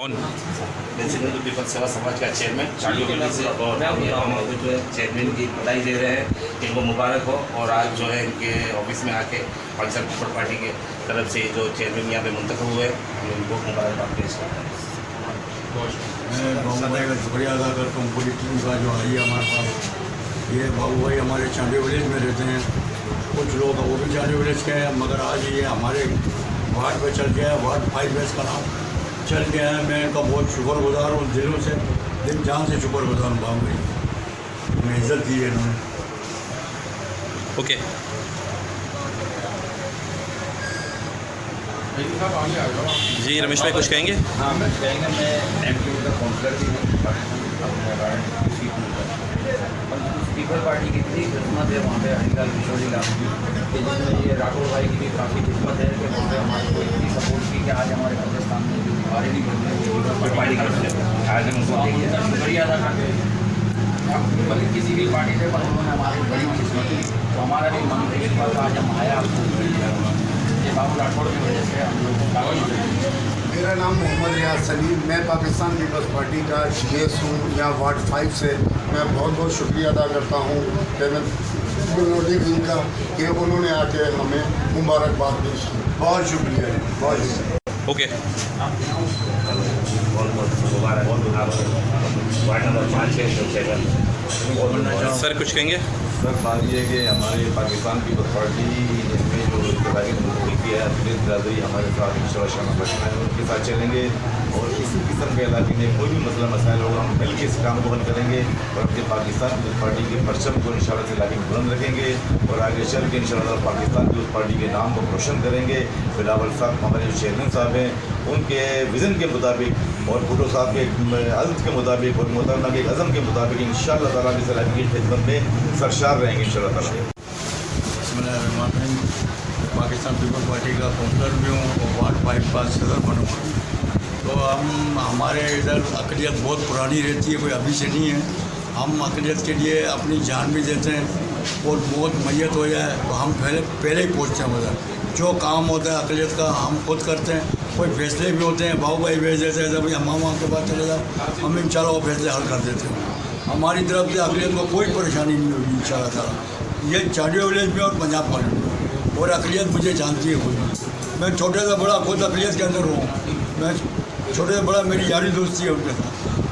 Hindu peoples सेवा समाज का चेयरमैन चालू से और मामा को जो है चेयरमैन की बधाई दे रहे हैं, इनको मुबारक हो। और आज जो है इनके ऑफिस में आके पाकिस्तान पीपल पार्टी के तरफ से जो चेयरमैन यहाँ पे मुंतखब हुए, हम इनको मुबारकबाद पेश करते हैं। मैं मोहम्मद का शुक्रिया अदा करता हूँ पूरी टीम का जो आई है हमारे पास। ये बाबू भाई हमारे चांडी विलेज में रहते हैं, कुछ लोग वो भी चांडी विलेज के हैं, मगर आज ये हमारे वार्ड में चल गया है, वार्ड 5 का नाम चल गया है। मैं इनका बहुत शुक्रगुजार हूँ, दिलों से दिल जान से शुक्रगुजार हूँ बाबू भाई, हमें इज्जत दी है इन्होंने। ओके जी, रमेश भाई कुछ कहेंगे? हाँ, मैं कहेंगे मैं एमपी का काउंसलर भी हूँ अपने पीपल पार्टी की इतनी खिदमत है वहाँ पे हरिलाल किशोरी लाल कि जिसमें ये राठौर भाई की भी काफ़ी खिदमत है कि वहाँ पे हमारे को इतनी सपोर्ट की कि आज हमारे पाकिस्तान में जो बीमारी नहीं बन रही पीपल पार्टी की तरफ से आज हम उनको देखिए शुक्रिया अदा करते हैं। बल्कि किसी भी पार्टी से पर उन्होंने हमारी बड़ी खिदमत की, तो हमारा भी मन है इस बात आज हम आया आपको ये बाबू राठौड़ की वजह से हम लोगों का। मेरा नाम मोहम्मद रियाज सलीम, मैं पाकिस्तान पीपल्स पार्टी का GS हूँ यहाँ वार्ड 5 से। मैं बहुत बहुत शुक्रिया अदा करता हूँ मिनोरिटी विंग का कि उन्होंने आके हमें मुबारकबाद दी। बहुत शुक्रिया, बहुत शुक्रिया। ओके बहुत बहुत मुबारक वार्ड नंबर 5 के चेयरमैन सर कुछ कहेंगे? सर बात ये है कि हमारे पाकिस्तान पीपल्स पार्टी में जो इलाके मुल्की है अखिलेश बिरादरी हमारे साथ इंशाल्लाह शामिल है, उनके साथ चलेंगे और किसी किस्म के इलाके में कोई भी मसला मसाइल होगा हम मिल के इस काम को हल करेंगे और अपने पाकिस्तान पीपल्स पार्टी के परचम को इंशाल्लाह इस इलाके में बुलंद रखेंगे और आगे चल के इंशाल्लाह पाकिस्तान पीपल्स पार्टी के नाम को रोशन करेंगे। बिलावल साहब हमारे जो चेयरमैन साहब हैं उनके विज़न के मुताबिक और भुट्टो साहब के अज़्म के मुताबिक और मोहतरमा के अज़म के मुताबिक इंशाअल्लाह ताला इस इलाके की खिदमत में सरशार रहेंगे इंशाअल्लाह ताला। बिस्मिल्लाहिर्रहमानिर्रहीम। पाकिस्तान पीपल पार्टी का काउंसलर भी हूँ और वार्ड 5 का सदर बनूँगा। तो हम हमारे इधर अक़लियत बहुत पुरानी रहती है, कोई अभी से नहीं है। हम अक़लियत के लिए अपनी जान भी देते हैं और बहुत मैयत हो जाए तो हम पहले ही पहुँचते हैं उधर। जो काम होता है अक़लियत का हम खुद करते हैं, कोई फैसले भी होते हैं बाबू भाई भेज देते हैं, जब भैया मामा के पास चले जाओ हम इंशाल्लाह वो फैसले हल कर देते हैं। हमारी तरफ से अक़लियत को कोई परेशानी नहीं होगी इंशाल्लाह ताला। ये चांडिया विलेज में और पंजाब कॉलोनी में और अक़लियत मुझे जानती है खुद। मैं छोटे से बड़ा खुद अक़लियत के अंदर हूँ, मैं छोटे से बड़ा मेरी यारी दोस्ती है उनके साथ।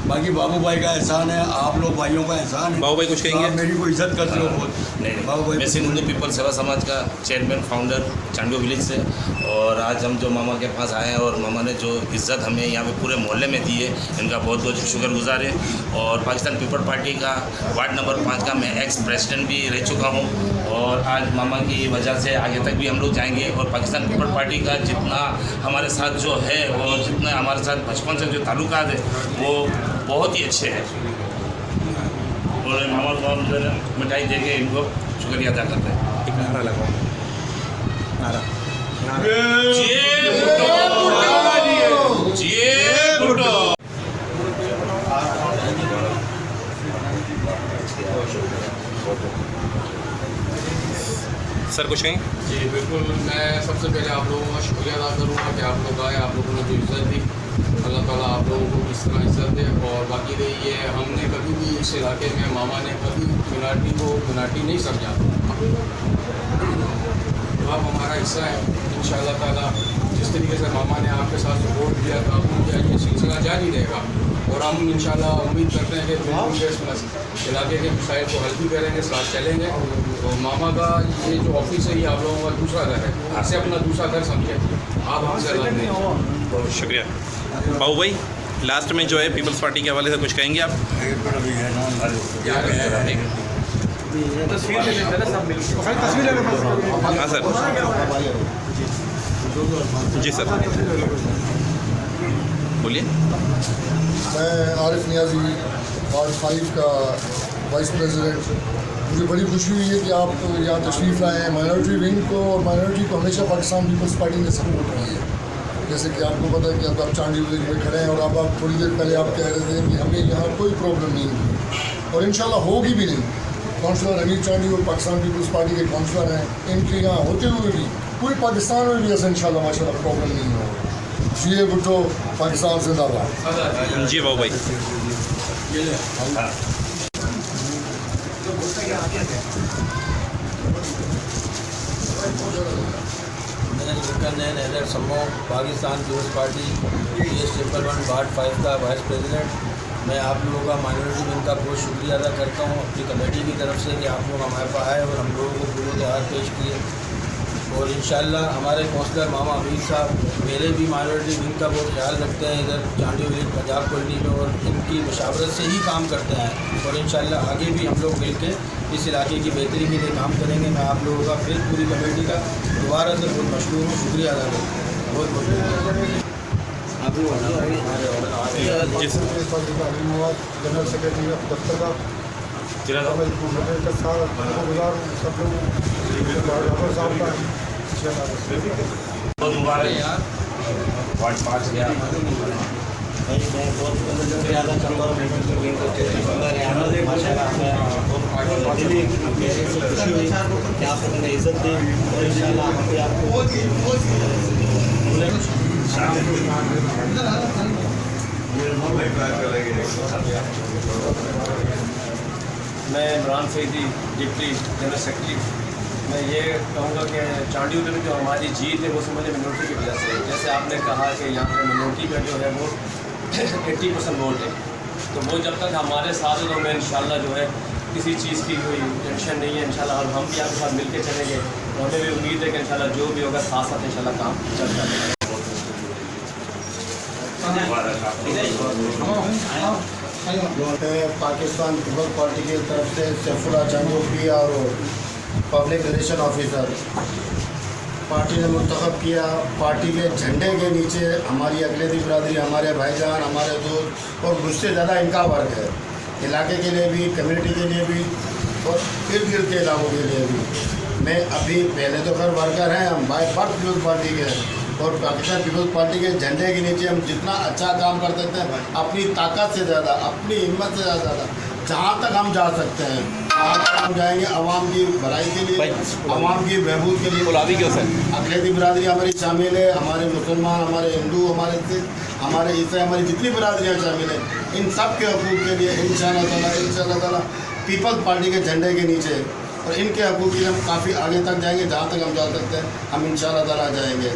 बाकी बाबू भाई का एहसान है, आप लोग भाइयों का एहसान है। बाबू भाई कुछ कहेंगे? आप मेरी को इज्जत करते हो बहुत। नहीं, बाबू भाई मैं हिंदू पीपल सेवा समाज का चेयरमैन फाउंडर चांडो विलेज से, और आज हम जो मामा के पास आए हैं और मामा ने जो इज़्ज़त हमें यहाँ पे पूरे मोहल्ले में दी है, इनका बहुत बहुत शुक्रगुजार है। और पाकिस्तान पीपल पार्टी का वार्ड नंबर 5 का मैं एक्स प्रेसिडेंट भी रह चुका हूँ और आज मामा की वजह से आगे तक भी हम लोग जाएंगे। और पाकिस्तान पीपल पार्टी का जितना हमारे साथ जो है और जितना हमारे साथ बचपन से जो ताल्लुकात है वो बहुत ही अच्छे हैं। और मामा को हम जो है मिठाई दे के इनको शुक्रिया अदा करते हैं। एक नारा लगाओ, नारा। जय भुट्टो, जय भुट्टो। सर कुछ कहेंगे? जी बिल्कुल, मैं सबसे पहले आप लोगों का शुक्रिया अदा करूँगा कि आप लोग आए, आप लोगों ने जो इज़्ज़त दी, अल्लाह ताला आप लोगों को इस तरह इज़्ज़त दे। और बाकी रही ये हमने कभी भी इस इलाके में मामा ने कभी मिनाटी को मिनाटी नहीं समझा, आप हमारा हिस्सा है। इंशाअल्लाह ताला जिस तरीके से मामा ने आपके साथ सपोर्ट दिया था उनका ये सिलसिला जारी रहेगा और हम इंशाअल्लाह उम्मीद करते हैं कि बिल्कुल इस इलाके के मसाइल को हल भी करेंगे, साथ चलेंगे। तो मामा का ये जो ऑफिस है ये आप लोगों का दूसरा घर है, इसे अपना दूसरा घर समझे, आप हमसे अलग नहीं। शुक्रिया। बाबू भाई लास्ट में जो है पीपल्स पार्टी के हवाले से कुछ कहेंगे आप? हाँ सर। जी सर बोलिए। मैं आरिफ नियाजी वार्ड 5 का वाइस प्रेसिडेंट। मुझे बड़ी खुशी हुई है कि आप यहाँ तशरीफ़ लाए हैं। माइनॉरिटी विंग को और माइनॉरिटी को हमेशा पाकिस्तान पीपल्स पार्टी ने सपोर्ट की है। जैसे कि आपको पता है कि अब आप चांडी विलेज में खड़े हैं और अब आप थोड़ी देर पहले आप कह रहे थे कि हमें यहाँ कोई प्रॉब्लम नहीं होगी और इंशाल्लाह होगी भी नहीं। काउंसलर हमीद चांडी और पाकिस्तान पीपल्स पार्टी के काउंसलर हैं, इनके यहाँ होते हुए भी पूरे पाकिस्तान में भी ऐसा इंशाल्लाह माशाल्लाह प्रॉब्लम नहीं होगा। GA भुट्टो पाकिस्तान जिंदाबाद। जी बाबू भाई। Haider Sammo Pakistan People's party PS 1 ward 5 का वाइस प्रेसिडेंट। मैं आप लोगों का माइनॉरिटी विंग का बहुत शुक्रिया अदा करता हूँ अपनी कमेटी की तरफ से कि आप लोग हमारे पास आए और हम लोगों को पूरे त्योहार पेश किए। और इंशाल्लाह हमारे काउंसलर मामा अमीर साहब मेरे भी माइनॉरिटी विंग का बहुत ख्याल रखते हैं इधर चांडी विलेज पंजाब कॉलोनी में, और इनकी मशावरत से ही काम करते हैं। और इंशाल्लाह आगे भी हम लोग मिलकर इस इलाके की बेहतरी के लिए काम करेंगे। मैं आप लोगों का फिर पूरी कमेटी का दोबारा से बहुत मशहूर हूँ, शुक्रिया अदा करता हूँ। बहुत बहुत जनरल सेक्रेटरी दफ्तर का सब लोग साहब का बहुत मुबारक वार्ड 5 गया। इज्जत दी और मैं Imran Saeedi deputy general secretary. मैं ये कहूँगा कि चांडी में जो हमारी जीत है वो समझ मिनोरिटी की वजह से है। जैसे आपने कहा कि यहाँ पे मिनोरिटी का जो है वो 80% वोट है, तो वो जब तक हमारे साथ है तो मैं इंशाल्लाह जो है किसी चीज़ की कोई टेंशन नहीं है इंशाल्लाह। और हम भी आपके साथ मिल के चलेंगे, तो हमें भी उम्मीद है कि इंशाल्लाह जो भी होगा साथ साथ इंशाल्लाह काम चलता रहेगा। पाकिस्तान पीपल्स पार्टी की तरफ से सैफुल्लाह चांदोकी और पब्लिक रिलेशन ऑफिसर पार्टी ने मुंतखब किया। पार्टी के झंडे के नीचे हमारी अकलियती बिरादरी, हमारे भाईजान, हमारे दोस्त और मुझसे ज़्यादा इनका वर्ग है, इलाके के लिए भी, कम्युनिटी के लिए भी और इर्द गिर्द के इलाकों के लिए भी। मैं अभी पहले तो खैर वर्कर हैं, हम बाय बर्थ पीपल्स पार्टी के हैं, और पाकिस्तान पीपल्स पार्टी के झंडे के नीचे हम जितना अच्छा काम कर सकते हैं अपनी ताकत से ज़्यादा, अपनी हिम्मत से ज़्यादा, जहाँ तक हम जा सकते हैं वहाँ तक हम जाएंगे। आवाम की भलाई के लिए, आवाम की बहबूद के लिए। अकलियती बिरादरी हमारी शामिल है, हमारे मुसलमान, हमारे हिंदू, हमारे सिख, हमारे ईसाई, हमारी जितनी बिरादरियाँ शामिल हैं, इन सब के हकूक़ के लिए इंशाअल्लाह ताला पीपल्स पार्टी के झंडे के नीचे और इनके हकूक़ के लिए हम काफ़ी आगे तक जाएंगे। जहाँ तक हम जा सकते हैं हम इंशाअल्लाह ताला जाएंगे।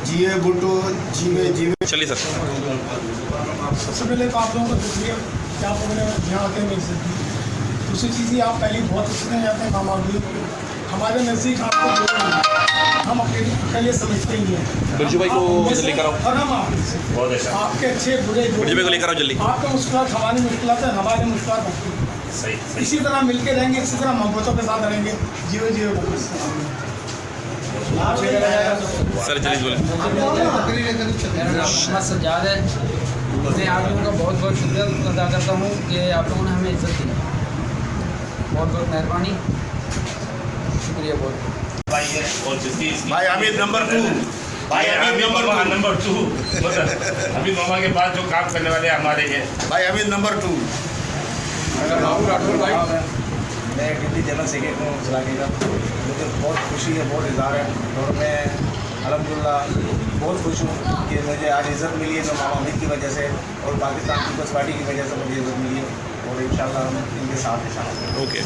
GA भुट्टो जीवे। चलिए सर। सबसे पहले तो आप लोगों का शुक्रिया कि आप लोगों ने यहाँ आकर मेरी इज्जत दी। दूसरी चीज़ ये आप पहले बहुत अच्छे से जाते हैं मामा भी हमारे नज़दीक आपको हम अपने ये समझते ही हैं। गुरजू भाई को लेकर आओ। और हम आपके अच्छे बुरे गुरजू भाई को लेकर आओ जल्दी। आपका मुश्किल हमारी मुश्किल है, हमारे मुश्किल इसी तरह मिलके रहेंगे, इसी तरह मोहब्बतों के साथ रहेंगे। जीरो जीरो सर जल्दी बोले। मोहम्मद सज्जाद है। मैं आप लोगों का बहुत बहुत शुक्रिया अदा करता हूँ कि आप लोगों ने हमें इज्जत दी। बहुत बहुत मेहरबानी, शुक्रिया बहुत। और जिसकी भाई हामिद नंबर 2, भाई हामिद नंबर 2, अभी मामा के बाद जो काम करने वाले हमारे हैं, भाई हामिद नंबर 2। मैं डिप्टी जनरल सेक्रेटरी हूँ इस इलाके का। मुझे बहुत खुशी है, बहुत इज़हार है, और मैं अल्हम्दुलिल्लाह बहुत खुश हूँ कि मुझे आज इज़्ज़त मिली है जो मामा अमीर की वजह से और पाकिस्तान पीपल्स पार्टी की वजह से मुझे इज़्ज़त मिली है, और इंशाल्लाह हम इनके साथ हैं। ओके।